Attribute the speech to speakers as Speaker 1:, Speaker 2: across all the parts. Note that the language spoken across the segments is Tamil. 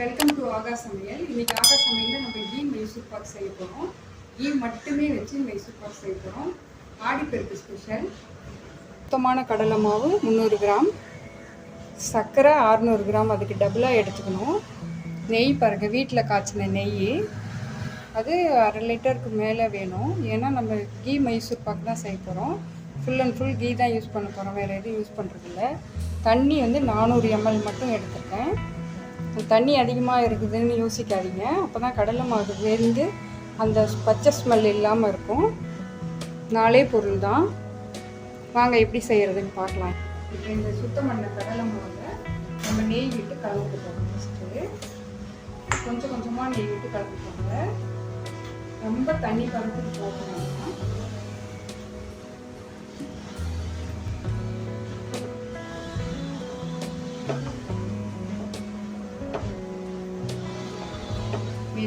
Speaker 1: வெல்கம் டு ஆகா சமையல். இன்னைக்கு ஆகா சமையலில் நம்ம கீ மைசூர் பாக் செய்ய போகிறோம். கீ மட்டுமே வச்சு மைசூர் பாக் செய்ய போகிறோம். ஆடிப்பருப்பு ஸ்பெஷல். சுத்தமான கடலை மாவு 300 கிராம், சர்க்கரை 600 கிராம், அதுக்கு டபுளாக எடுத்துக்கணும். நெய் பாருங்க, வீட்டில் காய்ச்சின நெய், அது 1/2 லிட்டருக்கு மேலே வேணும். ஏன்னா நம்ம கீ மைசூர் பாக் தான் செய்ய போகிறோம். ஃபுல் அண்ட் ஃபுல் கீ தான் யூஸ் பண்ண போகிறோம், வேறு எதுவும் யூஸ் பண்ணுறதில்ல. தண்ணி வந்து 400 ml மட்டும் எடுத்துருக்கேன். தண்ணி அதிகமாக இருக்குதுன்னு யோசிக்காதீங்க, அப்போ தான் கடலை மாவு வெந்து அந்த பச்சை ஸ்மெல் இல்லாமல் இருக்கும். 4 பொருள் தான். வாங்க எப்படி செய்கிறதுன்னு பார்க்கலாம். இப்போ இந்த சுத்தம் பண்ண கடலை மாவில் நம்ம நெய் விட்டு கலந்துக்கோங்க. ஃபஸ்ட்டு கொஞ்சம் கொஞ்சமாக நெய் விட்டு கலந்துக்கோங்க. ரொம்ப தண்ணி கலந்துட்டு போகணும்.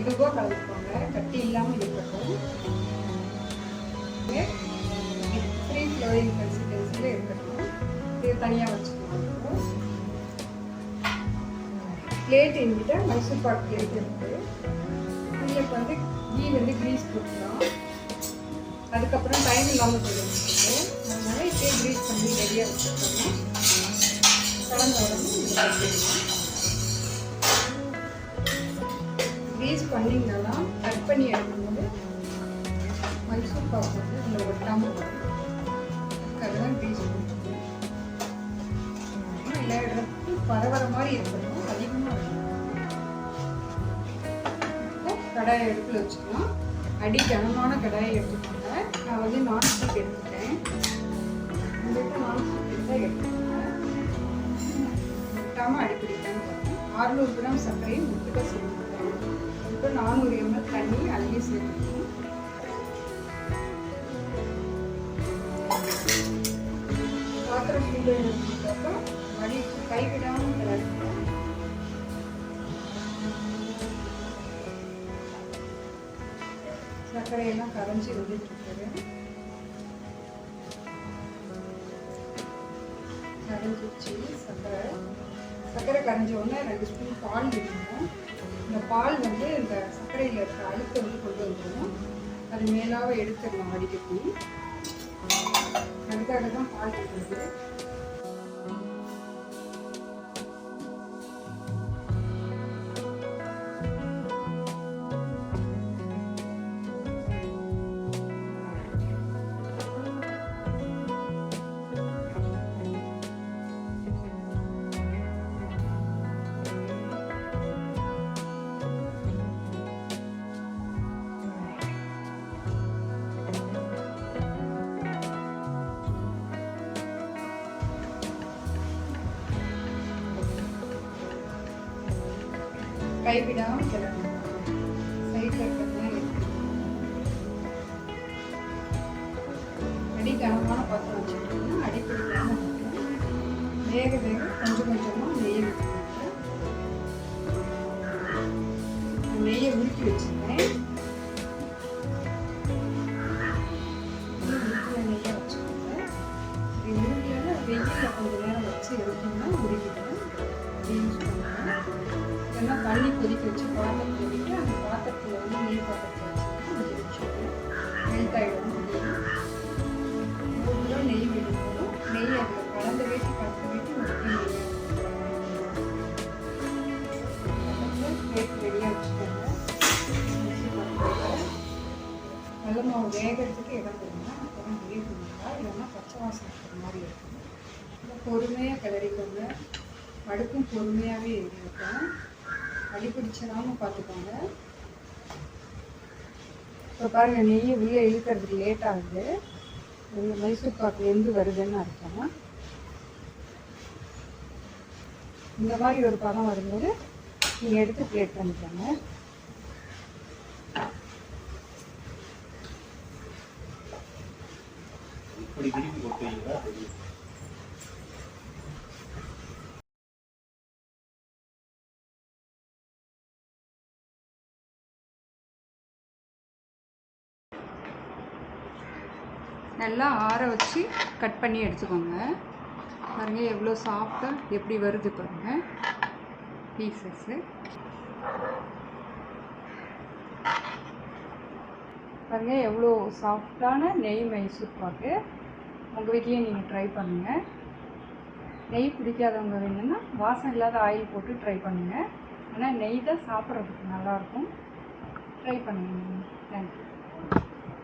Speaker 1: மெதுவாக கலந்துக்கோங்க, கட்டி இல்லாமல் இருக்கட்டும். ஃப்ரீ ஃப்ளோயிங் கன்சிஸ்டன்சியில் இருக்கட்டும். இது தனியாக வச்சுக்கணும். பிளேட் என்கிட்ட மைசூர் பாக் பிளேட் இருக்குது. இதில் வந்து கீ வந்து க்ரீஸ் கொடுக்கலாம். அதுக்கப்புறம் டைம் இல்லாமல் போயிடுச்சு, அதனால இப்படியே க்ரீஸ் பண்ணி ரெடியாக வச்சுருக்கோம். கலந்த உடனே இது கட்டிடலாம். க்ரீஸ் பண்ணிங்கன்னா கட் பண்ணி எடுக்கும்போது மைசூர் பாக் வந்து இதில் ஒட்டாமல் வரும். அதுக்காக தான் க்ரீஸ் பண்ணிக்கணும். எல்லா இடத்துக்கும் பரவற மாதிரி இருக்கணும், அதிகமாக இருக்கணும். கடாயை எடுத்துல வச்சுக்கலாம். அடி கனமான கடாயை எடுத்துக்கோங்க. நான் வந்து நான்ஸ்டிக் எடுத்துட்டேன். உங்கள்கிட்ட நான்ஸ்டிக் எடுத்தால் எடுத்துக்கோங்க. ஒட்டாமல் அடிப்பிடிக்காமல் வரும். 600 கிராம் சர்க்கரையும் முட்டுக்க சேர்த்துக்கோங்க. இப்போ 400 ml தண்ணி அள்ளி சேர்த்துக்கணும். பாத்திரம் சூடானதுக்கப்புறம் வடி கைவிடாமல் கிளறணும். சர்க்கரையெல்லாம் கரைஞ்சி வந்துட்டு கரைஞ்சிச்சு. சர்க்கரை கரைஞ்ச உடனே 2 ஸ்பூன் பால் விடணும். இந்த பால் வந்து இந்த சர்க்கரையில் இருக்க அழுத்தை வந்து கொண்டு வந்துடும். அது மேலாக எடுத்துடலாம் வடிகட்டி. அதுக்காக தான் பால் விடுறது. கைவிடாமல் கிளறணும். சைடில் இருக்கிறதுலாம் எடுத்துக்கணும். அடி கனமான பாத்திரம் வச்சுக்கிட்டோம்னா அடிப்பிடிக்காமல் இருக்கும். வேக வேக கொஞ்சம் கொஞ்சமாக நெய் விட்டுக்கோங்க. நெய்யை உருக்கி வச்சுருக்கேன். நெய்யை வச்சுக்கோங்க. இது உருக்கினா வெயிலில் கொஞ்சம் நேரம் வச்சு எடுத்தோம்னா உருக்கிடும். யூஸ் பண்ணுவேன். இல்லைன்னா தண்ணி கொதிக்க வச்சு பாத்திரத்தை கொதிக்க அந்த பாத்திரத்தில் வந்து நெய் பாத்திரத்தை வச்சுக்கோங்க. மெல்ட் ஆகிடும். ஒரு நெய் விடும்போதும் நெய் அதில் கலந்த வேட்டி கலந்த வேட்டி ஒரு பிளேட் ரெடியாக வச்சுக்கோங்க. நல்ல மாவு வேகிறதுக்கு இடம் கொடுங்க. அப்புறம் வேகணுங்களா, இல்லைன்னா பச்சை வாசம் இருக்கிற மாதிரி இருக்கும். பொறுமையாக கிளறிக்கோங்க. அடுப்பும் பொறுமையாகவே இருக்கும். அடிப்பிடிச்சதாமல் பார்த்துக்கோங்க. இப்போ பாருங்கள், நெய்யை உள்ளே இழுக்கிறதுக்கு லேட் ஆகுது. இந்த மைசூர் பாக்கு வெந்து வருதுன்னு அர்த்தம். இந்த மாதிரி ஒரு பதம் வரும்போது நீங்கள் எடுத்து பிளேட் பண்ணிக்கோங்க. நல்லா ஆற வச்சு கட் பண்ணி எடுத்துக்கோங்க. பாருங்கள் எவ்வளோ சாஃப்டாக எப்படி வருது பாருங்கள் பீசஸ்ஸு. பாருங்கள் எவ்வளோ சாஃப்டான நெய் மைசூர் பாக்கு. உங்கள் வீட்லேயும் நீங்கள் ட்ரை பண்ணுங்கள். நெய் பிடிக்காதவங்க வேணும்னா வாசம் இல்லாத ஆயில் போட்டு ட்ரை பண்ணுங்கள். ஆனால் நெய் தான் சாப்பிட்றதுக்கு நல்லாயிருக்கும். ட்ரை பண்ணுங்கள். தேங்க்யூ.